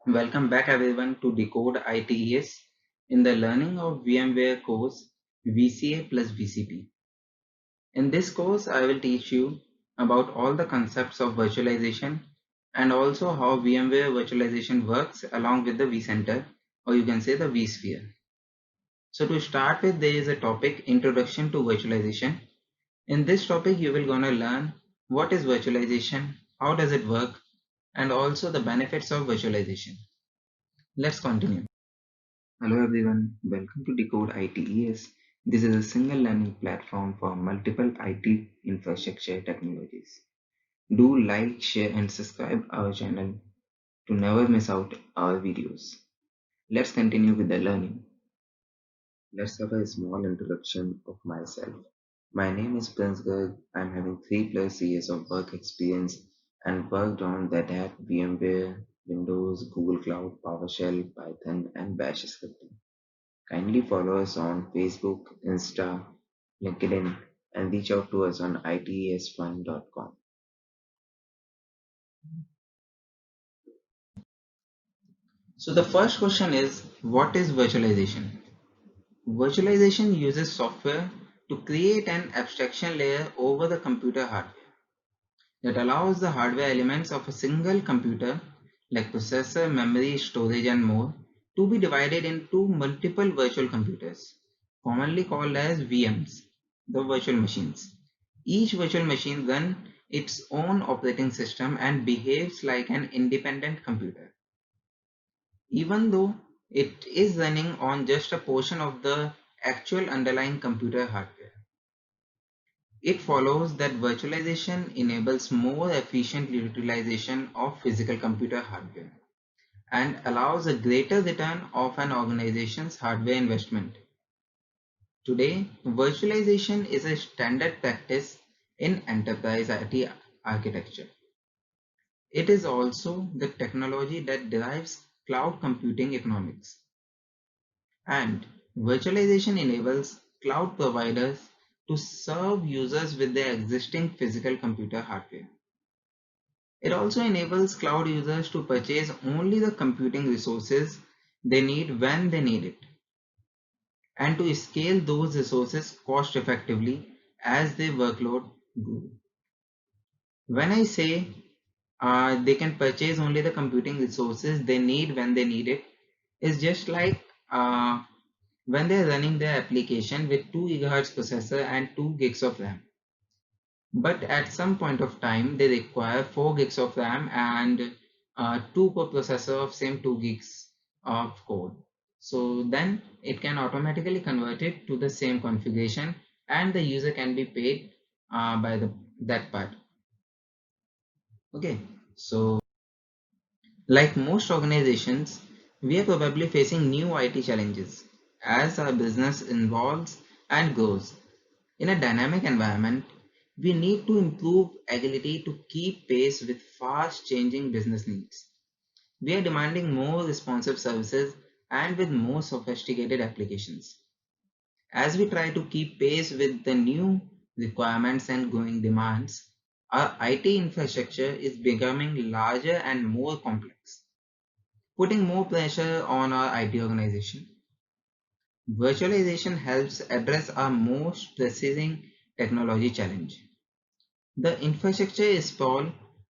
Welcome back everyone to Decode ITES in the Learning of VMware course VCA plus VCP. In this course, I will teach you about all the concepts of virtualization and also how VMware virtualization works along with the vCenter, or you can say the vSphere. So to start with, there is a topic Introduction to Virtualization. In this topic, you will gonna learn what is virtualization, how does it work, and also the benefits of virtualization. Let's continue. Hello everyone, welcome to Decode ITES. This is a single learning platform for multiple IT infrastructure technologies. Do like, share and subscribe our channel to never miss out our videos. Let's continue with the learning. Let's have a small introduction of myself. My name is Prince Garg. I'm having 3+ years of work experience and worked on Red Hat, VMware, Windows, Google Cloud, PowerShell, Python and Bash scripting. Kindly follow us on Facebook, Insta, LinkedIn, and reach out to us on itesfund.com. So the first question is, what is virtualization? Virtualization uses software to create an abstraction layer over the computer hardware that allows the hardware elements of a single computer like processor, memory, storage and more to be divided into multiple virtual computers, commonly called as VMs, the virtual machines. Each virtual machine runs its own operating system and behaves like an independent computer, even though it is running on just a portion of the actual underlying computer hardware. It follows that virtualization enables more efficient utilization of physical computer hardware and allows a greater return of an organization's hardware investment. Today, virtualization is a standard practice in enterprise IT architecture. It is also the technology that drives cloud computing economics. And virtualization enables cloud providers to serve users with their existing physical computer hardware. It also enables cloud users to purchase only the computing resources they need when they need it, and to scale those resources cost effectively as their workload grows. When I say they can purchase only the computing resources they need when they need it, is just like when they're running their application with 2 GHz processor and 2 gigs of RAM. But at some point of time, they require 4 gigs of RAM and 2 core processor of same 2 gigs of code. So then it can automatically convert it to the same configuration and the user can be paid by that part. Okay, so like most organizations, we are probably facing new IT challenges as our business evolves and grows. In a dynamic environment, we need to improve agility to keep pace with fast changing business needs. We are demanding more responsive services and with more sophisticated applications. As we try to keep pace with the new requirements and growing demands, our IT infrastructure is becoming larger and more complex, putting more pressure on our IT organization. Virtualization helps address our most pressing technology challenge. The infrastructure is sprawl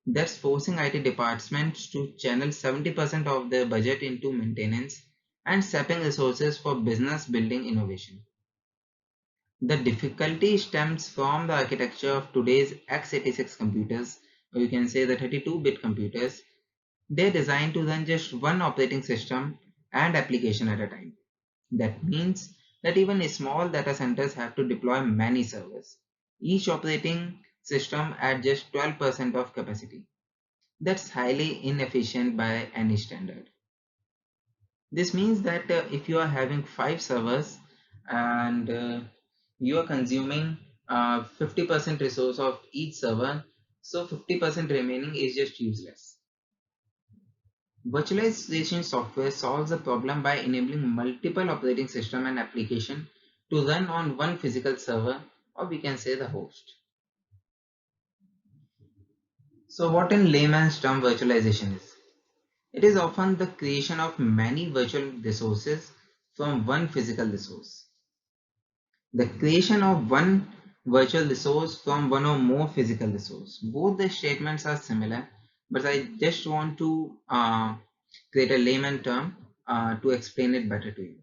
that's forcing IT departments to channel 70% of their budget into maintenance and sapping resources for business building innovation. The difficulty stems from the architecture of today's x86 computers, or you can say the 32-bit computers. They're designed to run just one operating system and application at a time. That means that even small data centers have to deploy many servers, each operating system at just 12% of capacity. That's highly inefficient by any standard. This means that if you are having 5 servers and you are consuming 50% resource of each server, so 50% remaining is just useless. Virtualization software solves the problem by enabling multiple operating system and application to run on one physical server, or we can say the host. So what in layman's term virtualization is? It is often the creation of many virtual resources from one physical resource. The creation of one virtual resource from one or more physical resource. Both the statements are similar, but I just want to create a layman term to explain it better to you.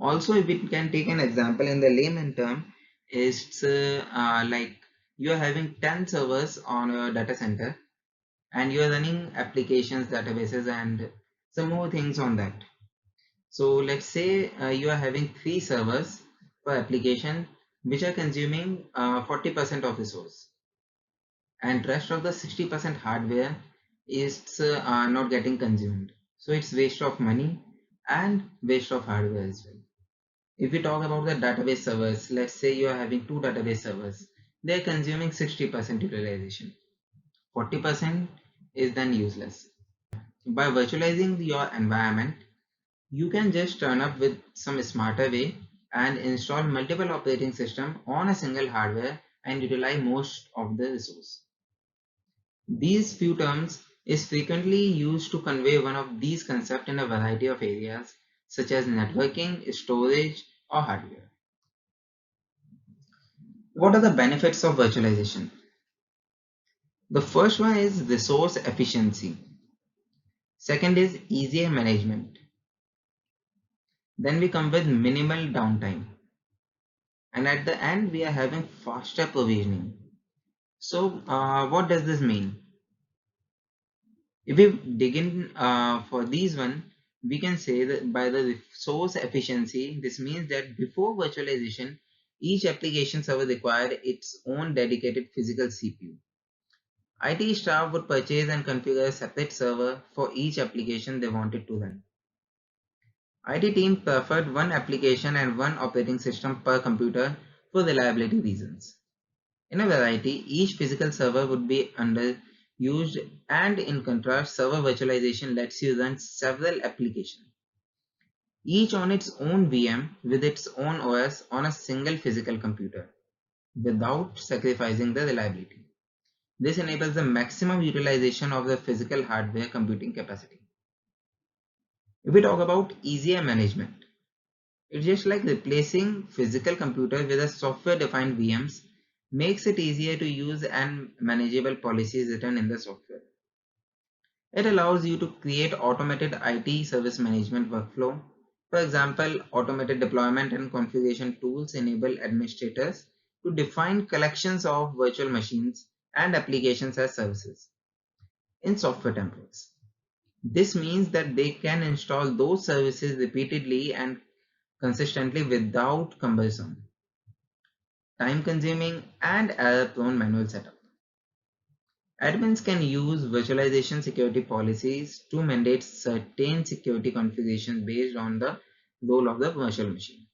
Also, if we can take an example in the layman term, it's like you are having 10 servers on your data center and you are running applications, databases, and some more things on that. So let's say you are having 3 servers per application which are consuming 40% of resource, and rest of the 60% hardware is not getting consumed. So it's waste of money and waste of hardware as well. If we talk about the database servers, let's say you are having 2 database servers, they are consuming 60% utilization. 40% is then useless. By virtualizing your environment, you can just turn up with some smarter way and install multiple operating systems on a single hardware and utilize most of the resource. These few terms is frequently used to convey one of these concepts in a variety of areas such as networking, storage, or hardware. What are the benefits of virtualization? The first one is resource efficiency. Second is easier management. Then we come with minimal downtime. And at the end, we are having faster provisioning. So, what does this mean? If we dig in for these one, we can say that by the resource efficiency, this means that before virtualization, each application server required its own dedicated physical CPU. IT staff would purchase and configure a separate server for each application they wanted to run. IT team preferred one application and one operating system per computer for reliability reasons. In a variety, each physical server would be underused, and in contrast, server virtualization lets you run several applications, each on its own VM with its own OS on a single physical computer, without sacrificing the reliability. This enables the maximum utilization of the physical hardware computing capacity. If we talk about easier management, it's just like replacing physical computer with a software-defined VMs makes it easier to use and manageable policies written in the software. It allows you to create automated IT service management workflow. For example, automated deployment and configuration tools enable administrators to define collections of virtual machines and applications as services in software templates. This means that they can install those services repeatedly and consistently without cumbersome, time-consuming, and error-prone manual setup. Admins can use virtualization security policies to mandate certain security configurations based on the role of the virtual machine.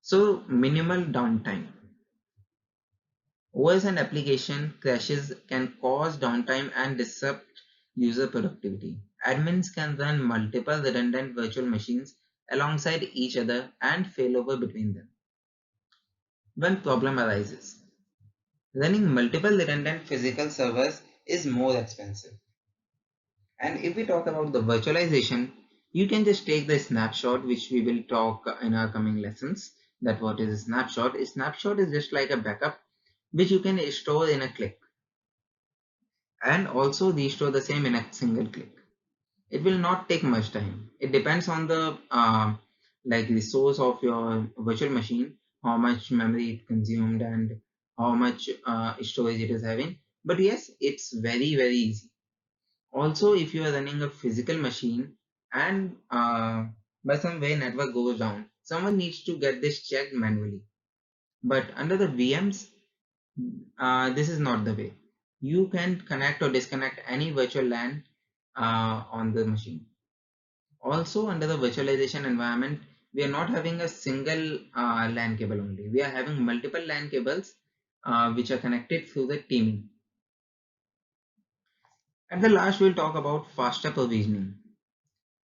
So, minimal downtime. OS and application crashes can cause downtime and disrupt user productivity. Admins can run multiple redundant virtual machines alongside each other and failover between them. When problem arises, running multiple redundant physical servers is more expensive. And if we talk about the virtualization, you can just take the snapshot, which we will talk in our coming lessons. That what is a snapshot? A snapshot is just like a backup which you can store in a click and also restore the same in a single click. It will not take much time. It depends on the like resource of your virtual machine, how much memory it consumed and how much storage it is having. But yes, it's very easy. Also, if you are running a physical machine and by some way network goes down, someone needs to get this checked manually. But under the VMs, this is not the way. You can connect or disconnect any virtual LAN on the machine. Also, under the virtualization environment, we are not having a single LAN cable only. We are having multiple LAN cables which are connected through the teaming. At the last, we'll talk about faster provisioning.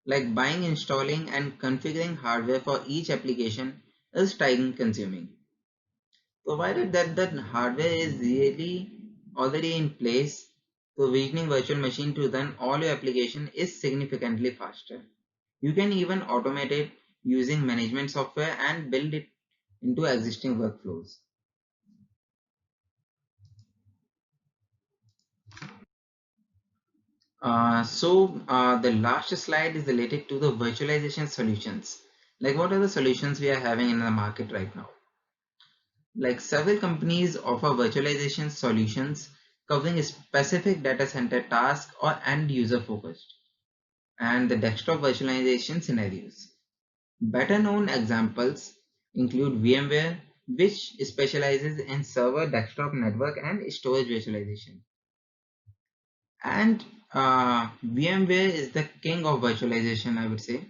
Like buying, installing, and configuring hardware for each application is time consuming. Provided that the hardware is really already in place, provisioning virtual machine to run all your application is significantly faster. You can even automate it using management software and build it into existing workflows. The last slide is related to the virtualization solutions. Like what are the solutions we are having in the market right now? Like several companies offer virtualization solutions covering specific data center tasks or end user focused and the desktop virtualization scenarios. Better known examples include VMware, which specializes in server, desktop, network, and storage virtualization. And VMware is the king of virtualization, I would say,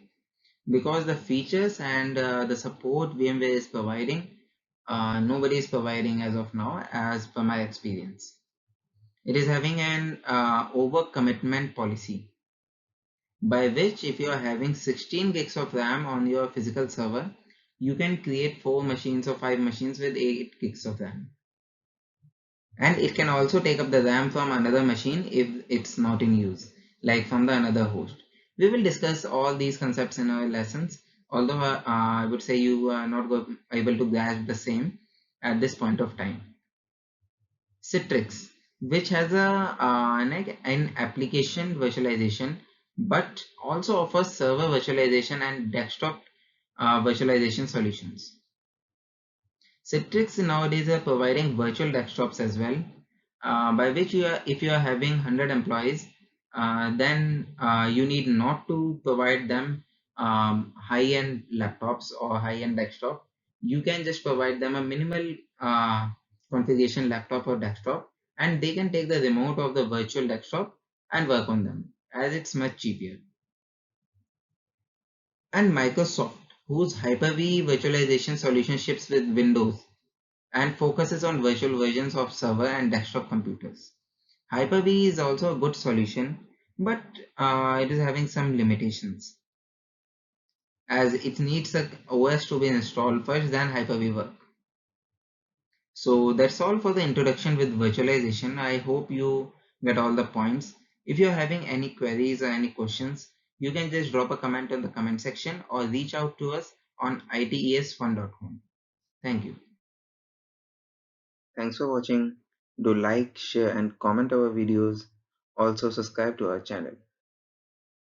because the features and the support VMware is providing, nobody is providing as of now, as per my experience. It is having an over-commitment policy, by which if you are having 16 gigs of RAM on your physical server, you can create 4 machines or 5 machines with 8 gigs of RAM. And it can also take up the RAM from another machine if it's not in use, like from the another host. We will discuss all these concepts in our lessons, although I would say you are not able to grasp the same at this point of time. Citrix, which has an application virtualization, but also offers server virtualization and desktop virtualization solutions. Citrix nowadays are providing virtual desktops as well, by which if you are having 100 employees, then you need not to provide them high-end laptops or high-end desktop. You can just provide them a minimal configuration laptop or desktop, and they can take the remote of the virtual desktop and work on them, as it's much cheaper. And Microsoft, whose Hyper-V virtualization solution ships with Windows and focuses on virtual versions of server and desktop computers. Hyper-V is also a good solution, but it is having some limitations, as it needs a OS to be installed first, then Hyper-V work. So that's all for the introduction with virtualization. I hope you get all the points. If you're having any queries or any questions, you can just drop a comment in the comment section or reach out to us on itesfun.com. Thank you. Thanks for watching. Do like, share and comment our videos. Also subscribe to our channel.